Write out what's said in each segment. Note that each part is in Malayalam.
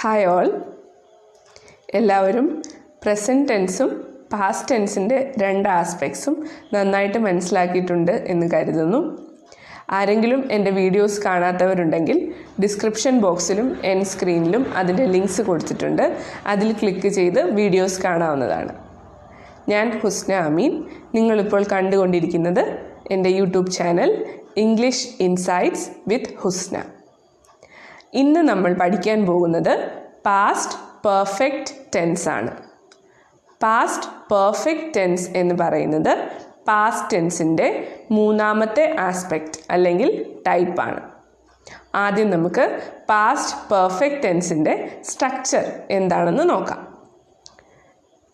ഹായ് ഓൾ, എല്ലാവരും പ്രസൻറ്റ് ടെൻസും പാസ്റ്റ് ടെൻസിൻ്റെ രണ്ട് ആസ്പെക്ട്സും നന്നായിട്ട് മനസ്സിലാക്കിയിട്ടുണ്ട് എന്ന് കരുതുന്നു. ആരെങ്കിലും എൻ്റെ വീഡിയോസ് കാണാത്തവരുണ്ടെങ്കിൽ ഡിസ്ക്രിപ്ഷൻ ബോക്സിലും എൻഡ് സ്ക്രീനിലും അതിൻ്റെ ലിങ്ക്സ് കൊടുത്തിട്ടുണ്ട്. അതിൽ ക്ലിക്ക് ചെയ്ത് വീഡിയോസ് കാണാവുന്നതാണ്. ഞാൻ ഹുസ്ന അമീൻ. നിങ്ങളിപ്പോൾ കണ്ടുകൊണ്ടിരിക്കുന്നത് എൻ്റെ യൂട്യൂബ് ചാനൽ ഇംഗ്ലീഷ് ഇൻസൈറ്റ്സ് വിത്ത് ഹുസ്ന. ഇന്ന് നമ്മൾ പഠിക്കാൻ പോകുന്നത് പാസ്റ്റ് പെർഫെക്റ്റ് ടെൻസ് ആണ്. പാസ്റ്റ് പെർഫെക്റ്റ് ടെൻസ് എന്ന് പറയുന്നത് പാസ്റ്റ് ടെൻസിൻ്റെ മൂന്നാമത്തെ ആസ്പെക്റ്റ് അല്ലെങ്കിൽ ടൈപ്പാണ്. ആദ്യം നമുക്ക് പാസ്റ്റ് പെർഫെക്റ്റ് ടെൻസിൻ്റെ സ്ട്രക്ചർ എന്താണെന്ന് നോക്കാം.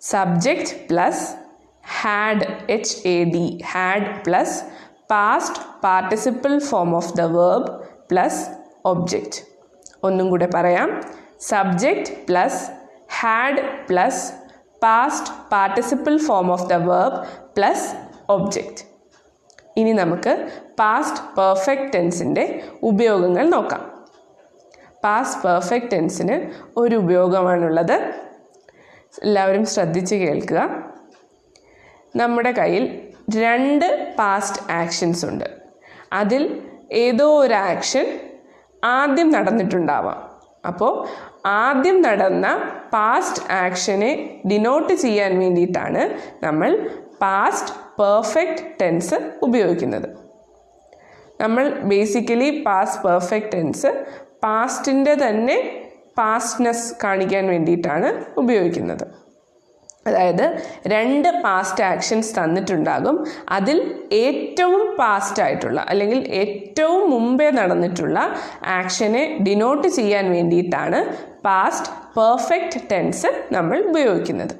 Subject plus had had plus past participle form of the verb plus object. ഒന്നും കൂടെ പറയാം. Subject plus had plus past participle form of the verb plus object. ഇനി നമുക്ക് പാസ്റ്റ് പെർഫെക്റ്റ് ടെൻസിൻ്റെ ഉപയോഗങ്ങൾ നോക്കാം. പാസ്റ്റ് പെർഫെക്റ്റ് ടെൻസിന് ഒരു ഉപയോഗമാണുള്ളത്. എല്ലാവരും ശ്രദ്ധിച്ച് കേൾക്കുക. നമ്മുടെ കയ്യിൽ രണ്ട് പാസ്റ്റ് ആക്ഷൻസ് ഉണ്ട്. അതിൽ ഏതോ ഒരു ആക്ഷൻ ആദ്യം നടന്നിട്ടുണ്ടാവാം. അപ്പോൾ ആദ്യം നടന്ന പാസ്റ്റ് ആക്ഷനെ ഡിനോട്ട് ചെയ്യാൻ വേണ്ടിയിട്ടാണ് നമ്മൾ പാസ്റ്റ് പെർഫെക്റ്റ് ടെൻസ് ഉപയോഗിക്കുന്നത്. നമ്മൾ ബേസിക്കലി പാസ്റ്റ് പെർഫെക്റ്റ് ടെൻസ് പാസ്റ്റിൻ്റെ തന്നെ പാസ്റ്റ്നെസ് കാണിക്കാൻ വേണ്ടിയിട്ടാണ് ഉപയോഗിക്കുന്നത്. അതായത് രണ്ട് പാസ്റ്റ് ആക്ഷൻസ് തന്നിട്ടുണ്ടാകും. അതിൽ ഏറ്റവും പാസ്റ്റ് ആയിട്ടുള്ള അല്ലെങ്കിൽ ഏറ്റവും മുമ്പേ നടന്നിട്ടുള്ള ആക്ഷനെ ഡിനോട്ട് ചെയ്യാൻ വേണ്ടിയിട്ടാണ് പാസ്റ്റ് പെർഫെക്റ്റ് ടെൻസ് നമ്മൾ ഉപയോഗിക്കുന്നത്.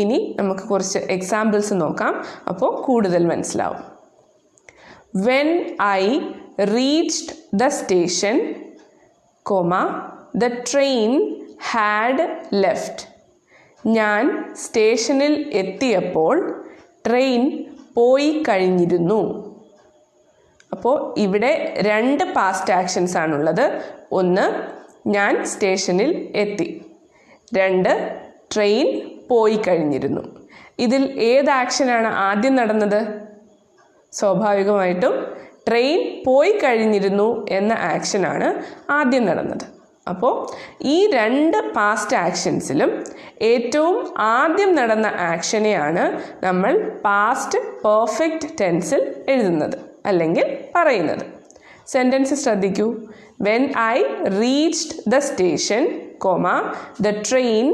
ഇനി നമുക്ക് കുറച്ച് എക്സാമ്പിൾസ് നോക്കാം. അപ്പോൾ കൂടുതൽ മനസ്സിലാവും. When I reached the station, the train had left. ഞാൻ സ്റ്റേഷനിൽ എത്തിയപ്പോൾ ട്രെയിൻ പോയി കഴിഞ്ഞിരുന്നു. അപ്പോൾ ഇവിടെ രണ്ട് പാസ്റ്റ് ആക്ഷൻസ് ആണുള്ളത്. ഒന്ന്, ഞാൻ സ്റ്റേഷനിൽ എത്തി. രണ്ട്, ട്രെയിൻ പോയി കഴിഞ്ഞിരുന്നു. ഇതിൽ ഏത് ആക്ഷനാണ് ആദ്യം നടന്നത്? സ്വാഭാവികമായിട്ടും ട്രെയിൻ പോയി കഴിഞ്ഞിരുന്നു എന്ന ആക്ഷനാണ് ആദ്യം നടന്നത്. അപ്പോൾ ഈ രണ്ട് പാസ്റ്റ് ആക്ഷൻസിലും ഏറ്റവും ആദ്യം നടന്ന ആക്ഷനെയാണ് നമ്മൾ പാസ്റ്റ് പെർഫെക്റ്റ് ടെൻസിൽ എഴുതുന്നത് അല്ലെങ്കിൽ പറയുന്നത്. സെൻറ്റൻസ് ശ്രദ്ധിക്കൂ. When I reached the station, the train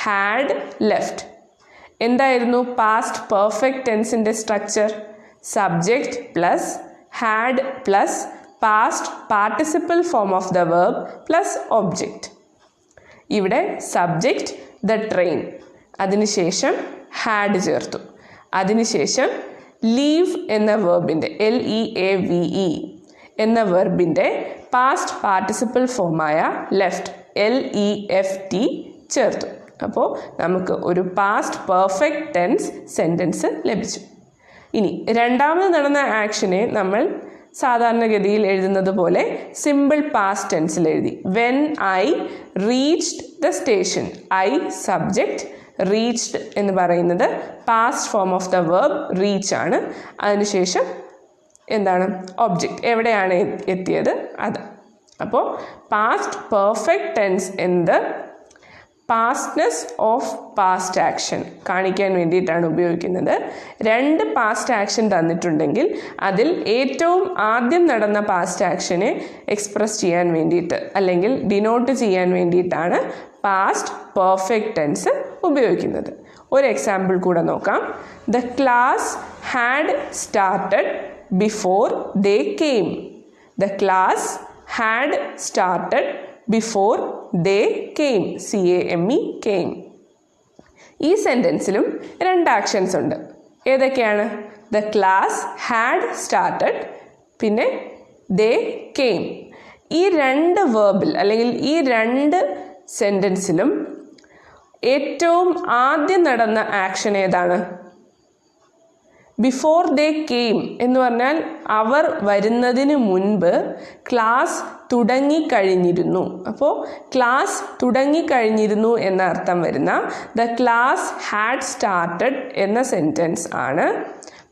had left. എന്തായിരുന്നു പാസ്റ്റ് പെർഫെക്റ്റ് ടെൻസിൻ്റെ structure? Subject plus had plus past participle form of the verb plus object. ഇവിടെ സബ്ജക്റ്റ് ദ ട്രെയിൻ, അതിനുശേഷം ഹാഡ് ചേർത്തു. അതിനുശേഷം ലീവ് എന്ന വെർബിൻ്റെ LEAVE എന്ന വെർബിൻ്റെ പാസ്റ്റ് പാർട്ടിസിപ്പിൾ ഫോമായ ലെഫ്റ്റ് LEFT ചേർത്തു. അപ്പോൾ നമുക്ക് ഒരു പാസ്റ്റ് പെർഫെക്റ്റ് ടെൻസ് സെൻറ്റൻസ് ലഭിച്ചു. ഇനി രണ്ടാമത് നടന്ന ആക്ഷനെ നമ്മൾ സാധാരണഗതിയിൽ എഴുതുന്നത് പോലെ സിമ്പിൾ പാസ്റ്റ് ടെൻസിൽ എഴുതി. When I reached the station, I subject, reached എന്ന് പറയുന്നത് past form of the verb reach ആണ്. അതിനുശേഷം എന്താണ്? ഒബ്ജക്റ്റ്, എവിടെയാണ് എത്തിയത് അത്. അപ്പോൾ പാസ്റ്റ് പെർഫെക്റ്റ് ടെൻസ് എന്ത്? പാസ്റ്റ്നെസ് ഓഫ് പാസ്റ്റ് ആക്ഷൻ കാണിക്കാൻ വേണ്ടിയിട്ടാണ് ഉപയോഗിക്കുന്നത്. രണ്ട് പാസ്റ്റ് ആക്ഷൻ തന്നിട്ടുണ്ടെങ്കിൽ അതിൽ ഏറ്റവും ആദ്യം നടന്ന പാസ്റ്റ് ആക്ഷനെ എക്സ്പ്രസ് ചെയ്യാൻ വേണ്ടിയിട്ട് അല്ലെങ്കിൽ ഡിനോട്ട് ചെയ്യാൻ വേണ്ടിയിട്ടാണ് പാസ്റ്റ് പെർഫെക്റ്റ് ടെൻസ് ഉപയോഗിക്കുന്നത്. ഒരു എക്സാമ്പിൾ കൂടെ നോക്കാം. The class had started before they came. The class had started before they came, CAME came. ഈ സെൻറ്റൻസിലും രണ്ട് ആക്ഷൻസ് ഉണ്ട്. ഏതൊക്കെയാണ്? ദ ക്ലാസ് ഹാഡ് സ്റ്റാർട്ടഡ്, പിന്നെ ദേ കെയിം. ഈ രണ്ട് വേർബിൽ അല്ലെങ്കിൽ ഈ രണ്ട് സെൻറ്റൻസിലും ഏറ്റവും ആദ്യം നടന്ന ആക്ഷൻ ഏതാണ്? ബിഫോർ ദേ കെയിം എന്ന് പറഞ്ഞാൽ അവർ വരുന്നതിന് മുൻപ് ക്ലാസ് തുടങ്ങിക്കഴിഞ്ഞിരുന്നു. അപ്പോൾ ക്ലാസ് തുടങ്ങിക്കഴിഞ്ഞിരുന്നു എന്ന അർത്ഥം വരുന്ന ദ ക്ലാസ് ഹാഡ് സ്റ്റാർട്ടഡ് എന്ന സെൻറ്റൻസ് ആണ്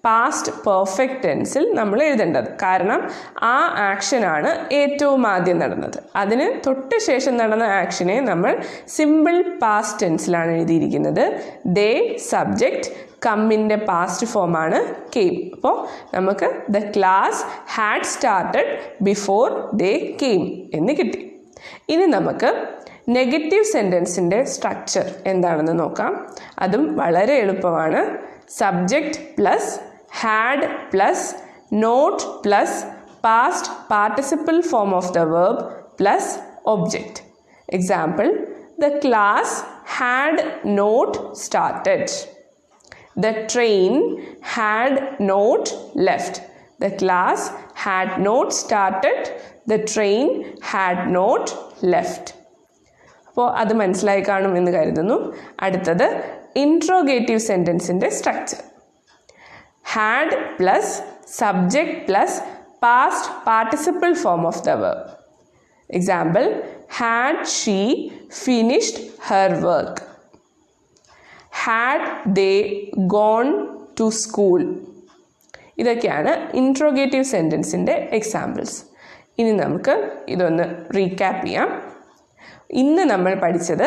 പാസ്റ്റ് പെർഫെക്റ്റ് ടെൻസിൽ നമ്മൾ എഴുതേണ്ടത്. കാരണം ആ ആക്ഷനാണ് ഏറ്റവും ആദ്യം നടന്നത്. അതിന് തൊട്ട് ശേഷം നടന്ന ആക്ഷനെ നമ്മൾ സിമ്പിൾ പാസ്റ്റ് ടെൻസിലാണ് എഴുതിയിരിക്കുന്നത്. ദേ സബ്ജക്റ്റ്, കമ്മിൻ്റെ പാസ്റ്റ് ഫോമാണ് കെയിം. അപ്പോൾ നമുക്ക് the class had started before they came എന്ന് കിട്ടി. ഇനി നമുക്ക് നെഗറ്റീവ് സെൻറ്റൻസിൻ്റെ സ്ട്രക്ചർ എന്താണെന്ന് നോക്കാം. അതും വളരെ എളുപ്പമാണ്. Subject plus had plus not plus past participle form of the verb plus object. Example, the class had not started. The train had not left. The class had not started. The train had not left. അപ്പോൾ അത് മനസ്സിലായി കാണും എന്ന് കരുതുന്നു. അടുത്തത് ഇൻട്രോഗേറ്റീവ് സെൻറ്റൻസിൻ്റെ structure. Had plus subject plus past participle form of the verb. Example, had she finished her work. Had they gone to school? ഇതൊക്കെയാണ് ഇൻട്രോഗേറ്റീവ് സെൻറ്റൻസിൻ്റെ എക്സാമ്പിൾസ്. ഇനി നമുക്ക് ഇതൊന്ന് റീക്യാപ്പ് ചെയ്യാം. ഇന്ന് നമ്മൾ പഠിച്ചത്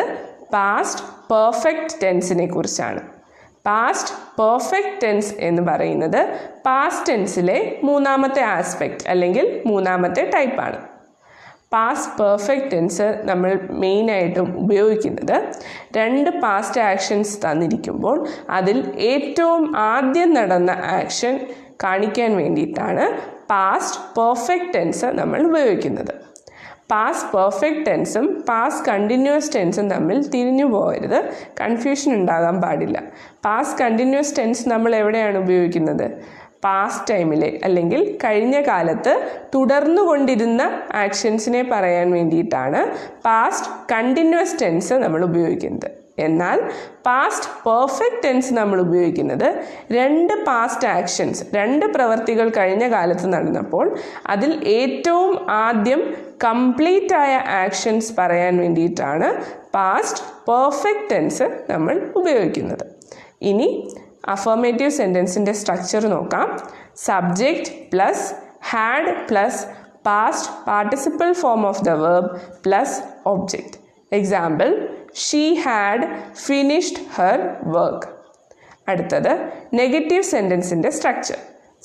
പാസ്റ്റ് പെർഫെക്റ്റ് ടെൻസിനെ കുറിച്ചാണ്. പാസ്റ്റ് പെർഫെക്റ്റ് ടെൻസ് എന്ന് പറയുന്നത് പാസ്റ്റ് ടെൻസിലെ മൂന്നാമത്തെ ആസ്പെക്റ്റ് അല്ലെങ്കിൽ മൂന്നാമത്തെ ടൈപ്പാണ്. പാസ്റ്റ് പെർഫെക്റ്റ് ടെൻസ് നമ്മൾ മെയിനായിട്ടും ഉപയോഗിക്കുന്നത് രണ്ട് പാസ്റ്റ് ആക്ഷൻസ് തന്നിരിക്കുമ്പോൾ അതിൽ ഏറ്റവും ആദ്യം നടന്ന ആക്ഷൻ കാണിക്കാൻ വേണ്ടിയിട്ടാണ് പാസ്റ്റ് പെർഫെക്റ്റ് ടെൻസ് നമ്മൾ ഉപയോഗിക്കുന്നത്. പാസ്റ്റ് പെർഫെക്റ്റ് ടെൻസും പാസ്റ്റ് കണ്ടിന്യൂസ് ടെൻസും തമ്മിൽ തിരിഞ്ഞു പോകരുത്, കൺഫ്യൂഷൻ ഉണ്ടാകാൻ പാടില്ല. പാസ്റ്റ് കണ്ടിന്യൂസ് ടെൻസ് നമ്മൾ എവിടെയാണ് ഉപയോഗിക്കുന്നത്? പാസ്റ്റ് ടൈമിലെ അല്ലെങ്കിൽ കഴിഞ്ഞ കാലത്ത് തുടർന്നു കൊണ്ടിരുന്ന ആക്ഷൻസിനെ പറയാൻ വേണ്ടിയിട്ടാണ് പാസ്റ്റ് കണ്ടിന്യൂസ് ടെൻസ് നമ്മൾ ഉപയോഗിക്കുന്നത്. എന്നാൽ പാസ്റ്റ് പെർഫെക്റ്റ് ടെൻസ് നമ്മൾ ഉപയോഗിക്കുന്നത് രണ്ട് പാസ്റ്റ് ആക്ഷൻസ്, രണ്ട് പ്രവർത്തികൾ കഴിഞ്ഞ കാലത്ത് നടന്നപ്പോൾ അതിൽ ഏറ്റവും ആദ്യം കംപ്ലീറ്റ് ആയ ആക്ഷൻസ് പറയാൻ വേണ്ടിയിട്ടാണ് പാസ്റ്റ് പെർഫെക്റ്റ് ടെൻസ് നമ്മൾ ഉപയോഗിക്കുന്നത്. ഇനി അഫർമേറ്റീവ് സെൻറ്റൻസിൻ്റെ സ്ട്രക്ചർ നോക്കാം. Subject plus had plus past participle form of the verb plus object. Example, she had finished her work. അടുത്തത് നെഗറ്റീവ് സെൻറ്റൻസിൻ്റെ structure.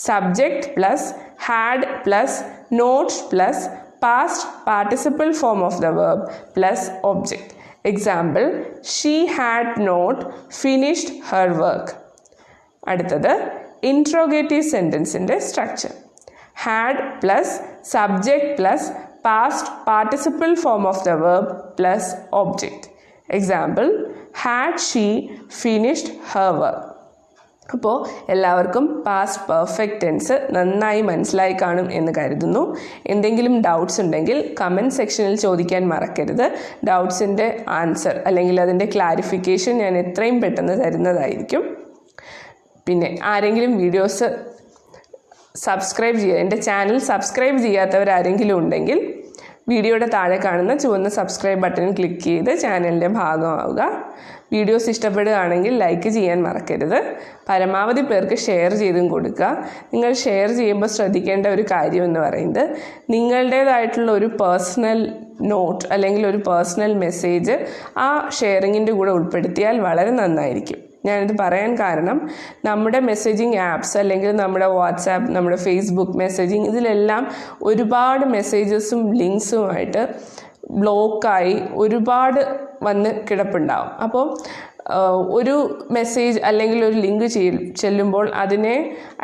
Subject plus had plus not plus past participle form of the verb plus object. Example, she had not finished her work. അടുത്തത് ഇൻട്രോഗേറ്റീവ് സെൻറ്റൻസിൻ്റെ structure. Had plus subject plus past participle form of the verb plus object. Example, had she finished her work. അപ്പോൾ എല്ലാവർക്കും പാസ്റ്റ് പെർഫെക്റ്റ് ടെൻസ് നന്നായി മനസ്സിലായി കാണും എന്ന് കരുതുന്നു. എന്തെങ്കിലും ഡൗട്ട്സ് ഉണ്ടെങ്കിൽ കമൻറ്റ് സെക്ഷനിൽ ചോദിക്കാൻ മറക്കരുത്. ഡൗട്ട്സിൻ്റെ ആൻസർ അല്ലെങ്കിൽ അതിൻ്റെ ക്ലാരിഫിക്കേഷൻ ഞാൻ എത്രയും പെട്ടെന്ന് തരുന്നതായിരിക്കും. പിന്നെ ആരെങ്കിലും വീഡിയോസ് സബ്സ്ക്രൈബ് ചെയ്യുക, എൻ്റെ ചാനൽ സബ്സ്ക്രൈബ് ചെയ്യാത്തവരാരെങ്കിലും ഉണ്ടെങ്കിൽ വീഡിയോയുടെ താഴെ കാണുന്ന ചുവന്ന സബ്സ്ക്രൈബ് ബട്ടൺ ക്ലിക്ക് ചെയ്ത് ചാനലിൻ്റെ ഭാഗമാവുക. വീഡിയോസ് ഇഷ്ടപ്പെടുകയാണെങ്കിൽ ലൈക്ക് ചെയ്യാൻ മറക്കരുത്. പരമാവധി പേർക്ക് ഷെയർ ചെയ്തും കൊടുക്കുക. നിങ്ങൾ ഷെയർ ചെയ്യുമ്പോൾ ശ്രദ്ധിക്കേണ്ട ഒരു കാര്യം എന്ന് പറയുന്നത് നിങ്ങളുടേതായിട്ടുള്ള ഒരു പേഴ്സണൽ നോട്ട് അല്ലെങ്കിൽ ഒരു പേഴ്സണൽ മെസ്സേജ് ആ ഷെയറിങ്ങിൻ്റെ കൂടെ ഉൾപ്പെടുത്തിയാൽ വളരെ നന്നായിരിക്കും. ഞാനിത് പറയാൻ കാരണം നമ്മുടെ മെസ്സേജിങ് ആപ്സ് അല്ലെങ്കിൽ നമ്മുടെ വാട്സാപ്പ്, നമ്മുടെ ഫേസ്ബുക്ക് മെസ്സേജിങ്, ഇതിലെല്ലാം ഒരുപാട് മെസ്സേജസും ലിങ്ക്സുമായിട്ട് ബ്ലോക്കായി ഒരുപാട് വന്ന് കിടപ്പുണ്ടാവും. അപ്പോൾ ഒരു മെസ്സേജ് അല്ലെങ്കിൽ ഒരു ലിങ്ക് ചെല്ലുമ്പോൾ അതിനെ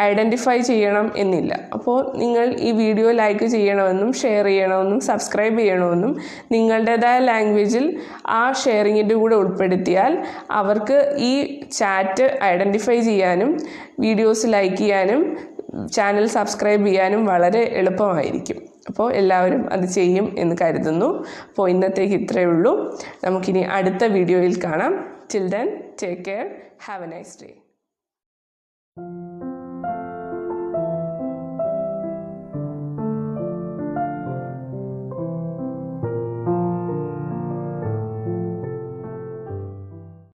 ഐഡൻറ്റിഫൈ ചെയ്യണം എന്നില്ല. അപ്പോൾ നിങ്ങൾ ഈ വീഡിയോ ലൈക്ക് ചെയ്യണമെന്നും ഷെയർ ചെയ്യണമെന്നും സബ്സ്ക്രൈബ് ചെയ്യണമെന്നും നിങ്ങളുടേതായ ലാംഗ്വേജിൽ ആ ഷെയറിങ്ങിൻ്റെ കൂടെ ഉൾപ്പെടുത്തിയാൽ അവർക്ക് ഈ ചാറ്റ് ഐഡൻറ്റിഫൈ ചെയ്യാനും വീഡിയോസ് ലൈക്ക് ചെയ്യാനും ചാനൽ സബ്സ്ക്രൈബ് ചെയ്യാനും വളരെ എളുപ്പമായിരിക്കും. അപ്പോൾ എല്ലാവരും അത് ചെയ്യും എന്ന് കരുതുന്നു. അപ്പോൾ ഇന്നത്തേക്ക് ഇത്രയേ ഉള്ളൂ. നമുക്കിനി അടുത്ത വീഡിയോയിൽ കാണാം. Till then, take care. Have a nice day.